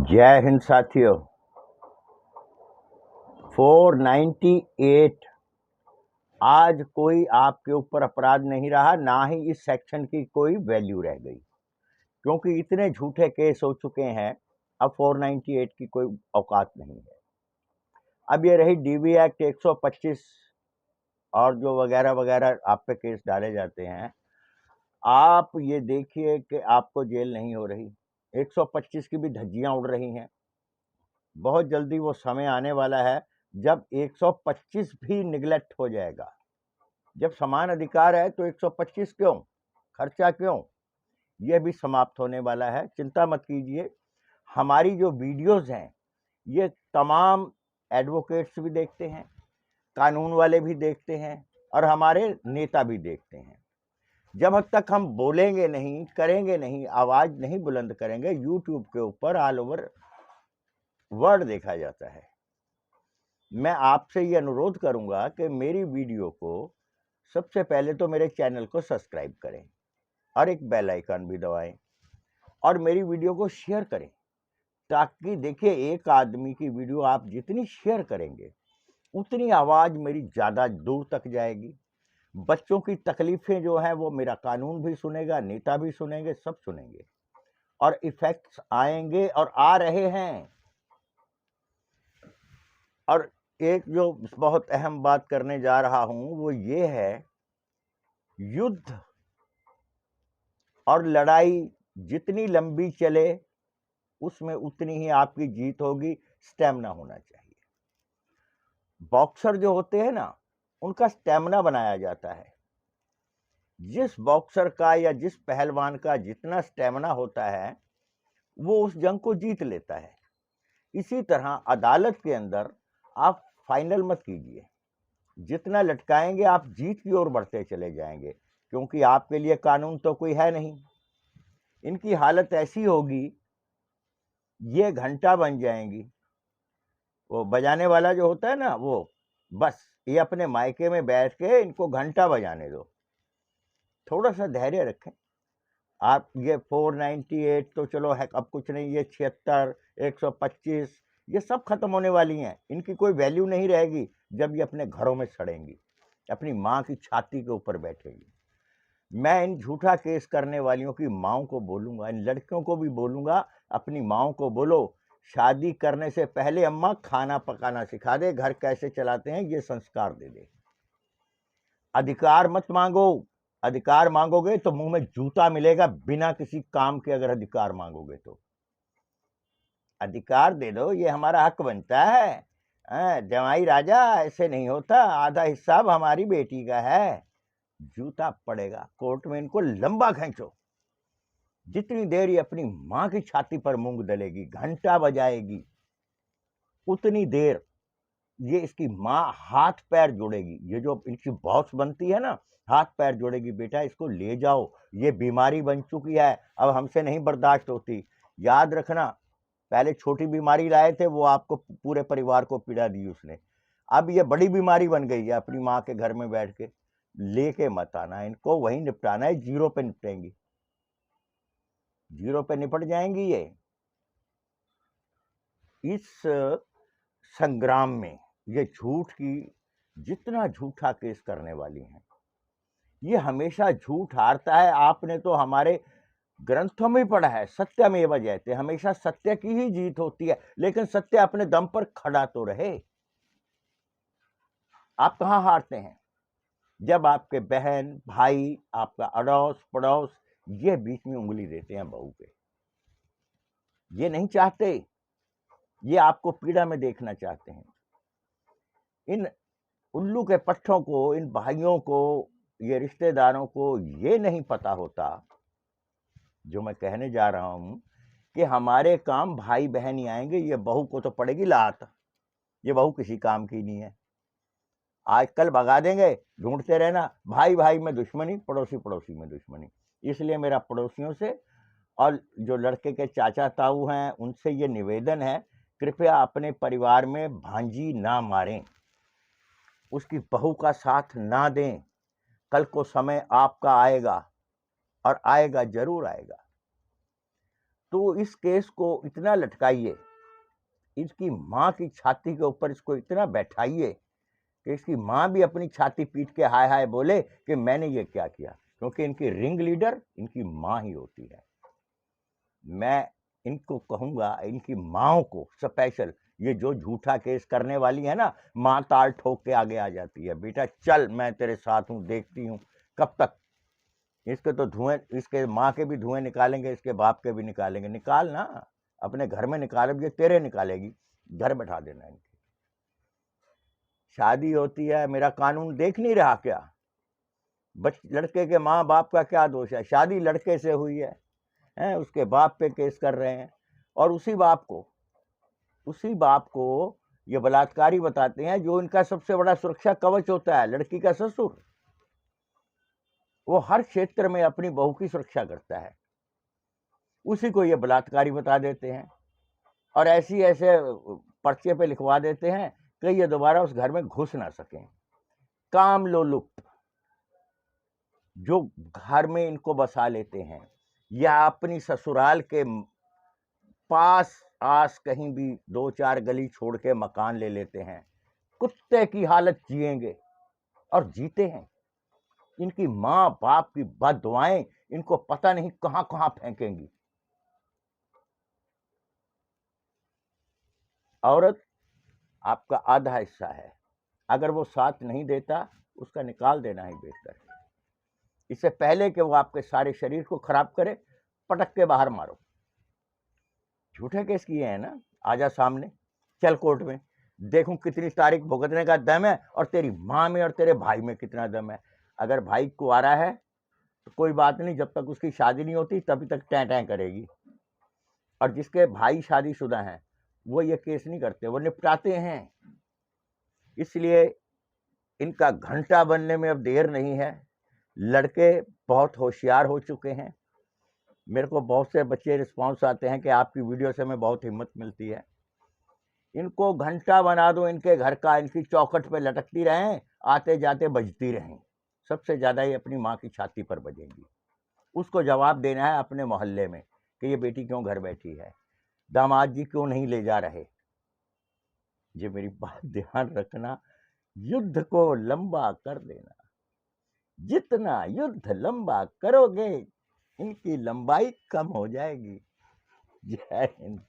जय हिंद साथियों। 498 आज कोई आपके ऊपर अपराध नहीं रहा, ना ही इस सेक्शन की कोई वैल्यू रह गई, क्योंकि इतने झूठे केस हो चुके हैं। अब 498 की कोई औकात नहीं है। अब ये रही डीवी एक्ट 125 और जो वगैरह वगैरह आप पे केस डाले जाते हैं, आप ये देखिए कि आपको जेल नहीं हो रही। 125 की भी धज्जियां उड़ रही हैं। बहुत जल्दी वो समय आने वाला है जब 125 भी निगलेक्ट हो जाएगा। जब समान अधिकार है तो 125 क्यों, खर्चा क्यों, यह भी समाप्त होने वाला है। चिंता मत कीजिए। हमारी जो वीडियोस हैं ये तमाम एडवोकेट्स भी देखते हैं, कानून वाले भी देखते हैं और हमारे नेता भी देखते हैं। जब तक हम बोलेंगे नहीं, करेंगे नहीं, आवाज नहीं बुलंद करेंगे, यूट्यूब के ऊपर ऑल ओवर वर्ल्ड देखा जाता है। मैं आपसे ये अनुरोध करूंगा कि मेरी वीडियो को सबसे पहले तो मेरे चैनल को सब्सक्राइब करें और एक बेल आइकन भी दबाएं और मेरी वीडियो को शेयर करें, ताकि देखिए एक आदमी की वीडियो आप जितनी शेयर करेंगे उतनी आवाज मेरी ज्यादा दूर तक जाएगी। बच्चों की तकलीफें जो हैं वो मेरा कानून भी सुनेगा, नेता भी सुनेंगे, सब सुनेंगे और इफेक्ट्स आएंगे और आ रहे हैं। और एक जो बहुत अहम बात करने जा रहा हूं वो ये है, युद्ध और लड़ाई जितनी लंबी चले उसमें उतनी ही आपकी जीत होगी। स्टेमिना होना चाहिए। बॉक्सर जो होते हैं ना, उनका स्टेमिना बनाया जाता है। जिस बॉक्सर का या जिस पहलवान का जितना स्टेमिना होता है वो उस जंग को जीत लेता है। इसी तरह अदालत के अंदर आप फाइनल मत कीजिए। जितना लटकाएंगे आप जीत की ओर बढ़ते चले जाएंगे, क्योंकि आपके लिए कानून तो कोई है नहीं। इनकी हालत ऐसी होगी, ये घंटा बन जाएंगी। वो बजाने वाला जो होता है ना, वो बस ये अपने मायके में बैठ के इनको घंटा बजाने दो। थोड़ा सा धैर्य रखें आप। ये 498 तो चलो है, अब कुछ नहीं। ये 76, 125 ये सब खत्म होने वाली हैं। इनकी कोई वैल्यू नहीं रहेगी जब ये अपने घरों में सड़ेंगी, अपनी माँ की छाती के ऊपर बैठेगी। मैं इन झूठा केस करने वालियों की माँओं को बोलूंगा, इन लड़कियों को भी बोलूंगा, अपनी माँओं को बोलो, शादी करने से पहले अम्मा खाना पकाना सिखा दे, घर कैसे चलाते हैं ये संस्कार दे दे। अधिकार मत मांगो। अधिकार मांगोगे तो मुंह में जूता मिलेगा, बिना किसी काम के अगर अधिकार मांगोगे तो। अधिकार दे दो, ये हमारा हक बनता है। जमाई राजा ऐसे नहीं होता, आधा हिस्सा अब हमारी बेटी का है। जूता पड़ेगा कोर्ट में, इनको लंबा खींचो। जितनी देर ये अपनी मां की छाती पर मूंग दलेगी, घंटा बजाएगी, उतनी देर ये इसकी माँ हाथ पैर जोड़ेगी। ये जो इनकी बॉस बनती है ना, हाथ पैर जोड़ेगी, बेटा इसको ले जाओ, ये बीमारी बन चुकी है, अब हमसे नहीं बर्दाश्त होती। याद रखना, पहले छोटी बीमारी लाए थे, वो आपको पूरे परिवार को पीड़ा दी उसने। अब ये बड़ी बीमारी बन गई है, अपनी माँ के घर में बैठ के। लेके मत आना इनको, वहीं निपटाना है। जीरो पे निपटेंगी, जीरो पे निपट जाएंगी ये। इस संग्राम में ये झूठ की जितना झूठा केस करने वाली हैं, ये हमेशा झूठ हारता है। आपने तो हमारे ग्रंथों में पढ़ा है, सत्यमेव जयते, हमेशा सत्य की ही जीत होती है। लेकिन सत्य अपने दम पर खड़ा तो रहे। आप कहां हारते हैं? जब आपके बहन भाई, आपका अड़ोस पड़ोस ये बीच में उंगली देते हैं बहू पे। ये नहीं चाहते, ये आपको पीड़ा में देखना चाहते हैं। इन उल्लू के पट्टों को, इन भाइयों को, ये रिश्तेदारों को ये नहीं पता होता जो मैं कहने जा रहा हूं, कि हमारे काम भाई बहन ही आएंगे। ये बहू को तो पड़ेगी लात, ये बहू किसी काम की नहीं है। आजकल भगा देंगे, ढूंढते रहना, भाई भाई में दुश्मनी, पड़ोसी पड़ोसी में दुश्मनी। इसलिए मेरा पड़ोसियों से और जो लड़के के चाचा ताऊ हैं उनसे ये निवेदन है, कृपया अपने परिवार में भांजी ना मारें, उसकी बहू का साथ ना दें। कल को समय आपका आएगा, और आएगा, जरूर आएगा। तो इस केस को इतना लटकाइए, इसकी माँ की छाती के ऊपर इसको इतना बैठाइए कि इसकी माँ भी अपनी छाती पीट के हाय हाय बोले कि मैंने ये क्या किया, क्योंकि इनकी रिंग लीडर इनकी माँ ही होती है। मैं इनको कहूँगा, इनकी माँओं को स्पेशल, ये जो झूठा केस करने वाली है ना, माँ ताल ठोक के आगे आ जाती है, बेटा चल मैं तेरे साथ हूँ, देखती हूँ कब तक। इसके तो धुएं, इसके माँ के भी धुएं निकालेंगे, इसके बाप के भी निकालेंगे। निकाल ना, अपने घर में निकालेगी, तेरे निकालेगी, घर बैठा देना इनके। शादी होती है, मेरा कानून देख नहीं रहा क्या? लड़के के माँ बाप का क्या दोष है? शादी लड़के से हुई है, उसके बाप पे केस कर रहे हैं, और उसी बाप को ये बलात्कारी बताते हैं, जो इनका सबसे बड़ा सुरक्षा कवच होता है, लड़की का ससुर। वो हर क्षेत्र में अपनी बहू की सुरक्षा करता है, उसी को ये बलात्कारी बता देते हैं, और ऐसे पर्चे पे लिखवा देते हैं कि ये दोबारा उस घर में घुस ना सकें। काम लोलुप जो घर में इनको बसा लेते हैं, या अपनी ससुराल के पास आस कहीं भी 2-4 गली छोड़ के मकान ले लेते हैं, कुत्ते की हालत जिएंगे और जीते हैं। इनकी माँ बाप की बददुआएं इनको पता नहीं कहां कहां फेंकेंगी। औरत आपका आधा हिस्सा है, अगर वो साथ नहीं देता, उसका निकाल देना ही बेहतर है। इससे पहले कि वो आपके सारे शरीर को खराब करे, पटक के बाहर मारो। झूठे केस किए हैं ना, आजा सामने, चल कोर्ट में, देखूं कितनी तारीख भुगतने का दम है, और तेरी माँ में और तेरे भाई में कितना दम है। अगर भाई कुंवारा है तो कोई बात नहीं, जब तक उसकी शादी नहीं होती तभी तक टैं टैं करेगी, और जिसके भाई शादीशुदा हैं वो ये केस नहीं करते, वो निपटाते हैं। इसलिए इनका घंटा बनने में अब देर नहीं है। लड़के बहुत होशियार हो चुके हैं। मेरे को बहुत से बच्चे रिस्पांस आते हैं कि आपकी वीडियो से हमें बहुत हिम्मत मिलती है। इनको घंटा बना दो इनके घर का, इनकी चौखट पे लटकती रहें, आते जाते बजती रहें। सबसे ज़्यादा ये अपनी माँ की छाती पर बजेंगी। उसको जवाब देना है अपने मोहल्ले में कि ये बेटी क्यों घर बैठी है, दामाद जी क्यों नहीं ले जा रहे। ये मेरी बात ध्यान रखना, युद्ध को लंबा कर देना। जितना युद्ध लंबा करोगे, इनकी लंबाई कम हो जाएगी। जय हिंद।